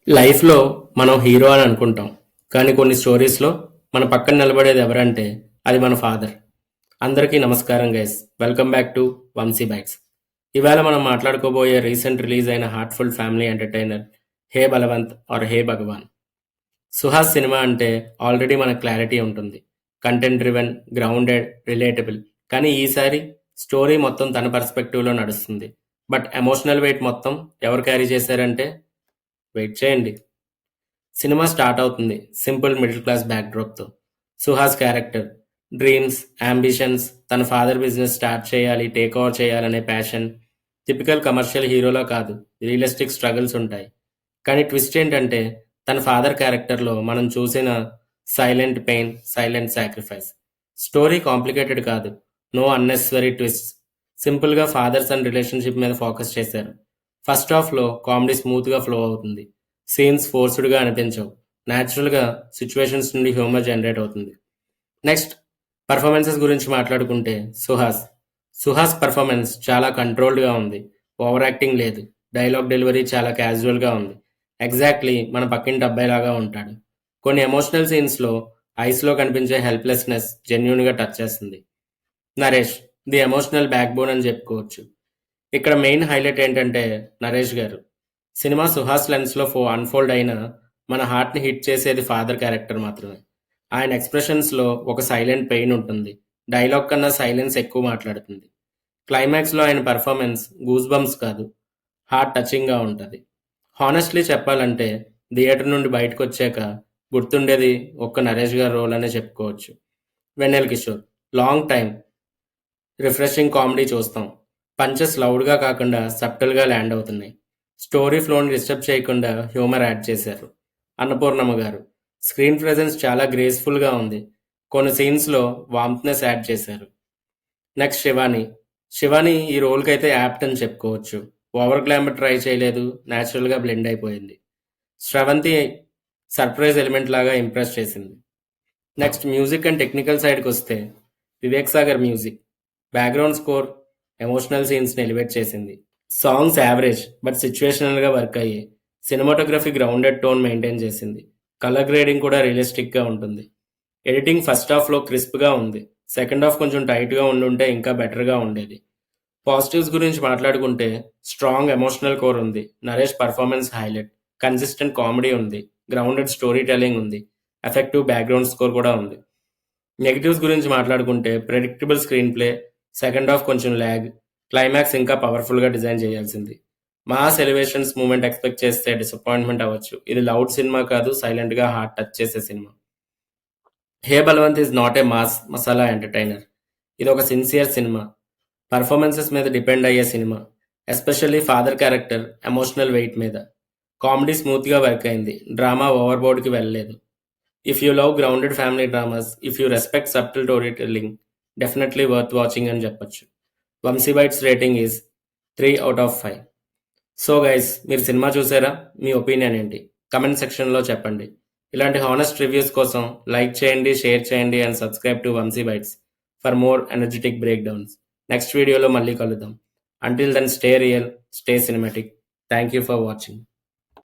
లైఫ్‌లో మనం హీరో అని అనుకుంటాం. కానీ కొన్ని స్టోరీస్‌లో మన పక్కన నిలబడేది ఎవరంటే అది మన ఫాదర్. అందరికీ నమస్కారం guys. Welcome back to Vamsi bytes. ఇవాళ మనం మాట్లాడుకోబోయే రీసెంట్ రిలీజ్ అయిన heartful family entertainer 'hey Balwanth' or 'hey Bhagavan'. Suhas cinema అంటే ఆల్రెడీ మనకు క్లారిటీ ఉంటుంది. Content driven, grounded, relatable. కానీ ఈసారి స్టోరీ మొత్తం తన పర్స్పెక్టివ్‌లో నడుస్తుంది. బట్ ఎమోషనల్ వెయిట్ మొత్తం ఎవరు క్యారీ చేశారంటే వెయిట్ చేయండి. సినిమా స్టార్ట్ అవుతుంది సింపుల్ మిడిల్ క్లాస్ బ్యాక్డ్రాప్తో. సుహాస్ క్యారెక్టర్ డ్రీమ్స్, అంబిషన్స్, తన ఫాదర్ బిజినెస్ స్టార్ట్ చేయాలి, టేక్ ఓవర్ చేయాలనే ప్యాషన్. టిపికల్ కమర్షియల్ హీరోలో కాదు, రియలిస్టిక్ స్ట్రగుల్స్ ఉంటాయి. కానీ ట్విస్ట్ ఏంటంటే తన ఫాదర్ క్యారెక్టర్లో మనం చూసిన silent pain, silent sacrifice. Story complicated కాదు, నో అన్నెసరీ ట్విస్ట్. సింపుల్గా ఫాదర్ సన్ రిలేషన్షిప్ మీద ఫోకస్ చేశారు. ఫస్ట్ హాఫ్లో కామెడీ స్మూత్గా ఫ్లో అవుతుంది. సీన్స్ ఫోర్స్డ్గా అనిపించవు. న్యాచురల్గా సిచ్యువేషన్స్ నుండి హ్యూమర్ జనరేట్ అవుతుంది. నెక్స్ట్ పర్ఫార్మెన్సెస్ గురించి మాట్లాడుకుంటే సుహాస్ పర్ఫార్మెన్స్ చాలా కంట్రోల్డ్గా ఉంది. ఓవర్ యాక్టింగ్ లేదు. డైలాగ్ డెలివరీ చాలా క్యాజువల్గా ఉంది. ఎగ్జాక్ట్లీ మన పక్కింటి అబ్బాయిలాగా ఉంటాడు. కొన్ని ఎమోషనల్ సీన్స్లో ఐస్లో కనిపించే హెల్ప్లెస్నెస్ జెన్యూన్గా టచ్ చేస్తుంది. Naresh the emotional back bone అని చెప్పుకోవచ్చు. ఇక్కడ మెయిన్ హైలైట్ ఏంటంటే నరేష్ గారు. సినిమా సుహాస్ లెన్స్లో అన్ఫోల్డ్ అయినా మన హార్ట్ని హిట్ చేసేది ఫాదర్ క్యారెక్టర్ మాత్రమే. ఆయన ఎక్స్ప్రెషన్స్లో ఒక సైలెంట్ పెయిన్ ఉంటుంది. డైలాగ్ కన్నా సైలెన్స్ ఎక్కువ మాట్లాడుతుంది. క్లైమాక్స్లో ఆయన పర్ఫార్మెన్స్ గూస్ బంప్స్ కాదు, హార్ట్ టచింగ్గా ఉంటుంది. హానెస్ట్లీ చెప్పాలంటే థియేటర్ నుండి బయటకు వచ్చాక గుర్తుండేది ఒక్క నరేష్ గారి రోల్ అనే చెప్పుకోవచ్చు. Vennela Kishore long time refreshing comedy చూస్తాం. పంచెస్ లౌడ్గా కాకుండా సబ్టల్గా ల్యాండ్ అవుతున్నాయి. స్టోరీ ఫ్లోని డిస్టర్బ్ చేయకుండా హ్యూమర్ యాడ్ చేశారు. అన్నపూర్ణమ్మ గారు స్క్రీన్ ప్రెజెన్స్ చాలా గ్రేస్ఫుల్గా ఉంది. కొన్ని సీన్స్లో వామ్త్నెస్ యాడ్ చేశారు. నెక్స్ట్ శివాని ఈ రోల్కి అయితే యాప్ట్ అని చెప్పుకోవచ్చు. ఓవర్ గ్లామర్ ట్రై చేయలేదు, న్యాచురల్గా బ్లెండ్ అయిపోయింది. శ్రవంతి సర్ప్రైజ్ ఎలిమెంట్ లాగా ఇంప్రెస్ చేసింది. నెక్స్ట్ మ్యూజిక్ అండ్ టెక్నికల్ సైడ్కి వస్తే Vivek Sagar music, background score emotional సీన్స్ని ఎలివేట్ చేసింది. సాంగ్స్ యావరేజ్ బట్ సిచ్యువేషనల్గా వర్క్ అయ్యాయి. సినిమాటోగ్రఫీ గ్రౌండెడ్ టోన్ మెయింటైన్ చేసింది. కలర్ గ్రేడింగ్ కూడా రియలిస్టిక్గా ఉంటుంది. ఎడిటింగ్ ఫస్ట్ హాఫ్లో క్రిస్ప్గా ఉంది. సెకండ్ హాఫ్ కొంచెం టైట్గా ఉండుంటే ఇంకా బెటర్గా ఉండేది. పాజిటివ్స్ గురించి మాట్లాడుకుంటే స్ట్రాంగ్ ఎమోషనల్ కోర్ ఉంది. Naresh performance highlight. Consistent comedy ఉంది. గ్రౌండెడ్ స్టోరీ టెల్లింగ్ ఉంది. ఎఫెక్టివ్ బ్యాక్గ్రౌండ్ స్కోర్ కూడా ఉంది. నెగిటివ్స్ గురించి మాట్లాడుకుంటే predictable screen play, second half కొంచెం ల్యాగ్, క్లైమాక్స్ ఇంకా పవర్ఫుల్గా డిజైన్ చేయాల్సింది. మాస్ ఎలివేషన్స్ మూమెంట్ ఎక్స్పెక్ట్ చేస్తే డిసప్పాయింట్మెంట్ అవ్వచ్చు. ఇది లౌడ్ సినిమా కాదు, సైలెంట్గా హార్ట్ టచ్ చేసే cinema. Hey Balwant is not a mass masala entertainer. ఇది ఒక సిన్సియర్ సినిమా. పర్ఫార్మెన్సెస్ మీద డిపెండ్ అయ్యే cinema. Especially father character emotional weight మీద. కామెడీ స్మూత్గా వర్క్ అయింది. డ్రామా ఓవర్బోర్డ్కి వెళ్ళలేదు. If you love grounded family dramas, if you respect subtle storytelling, definitely worth watching అని చెప్పొచ్చు. Vamsi bytes rating is 3/5. So guys, మీరు సినిమా చూసారా? మీ ఒపీనియన్ ఏంటి? కమెంట్ సెక్షన్లో చెప్పండి. ఇలాంటి హానెస్ట్ రివ్యూస్ కోసం లైక్ చేయండి, షేర్ చేయండి and subscribe to Vamsi bytes for more energetic breakdowns. Next వీడియోలో మళ్ళీ కలుద్దాం. Until then stay real, stay cinematic. Thank you for watching.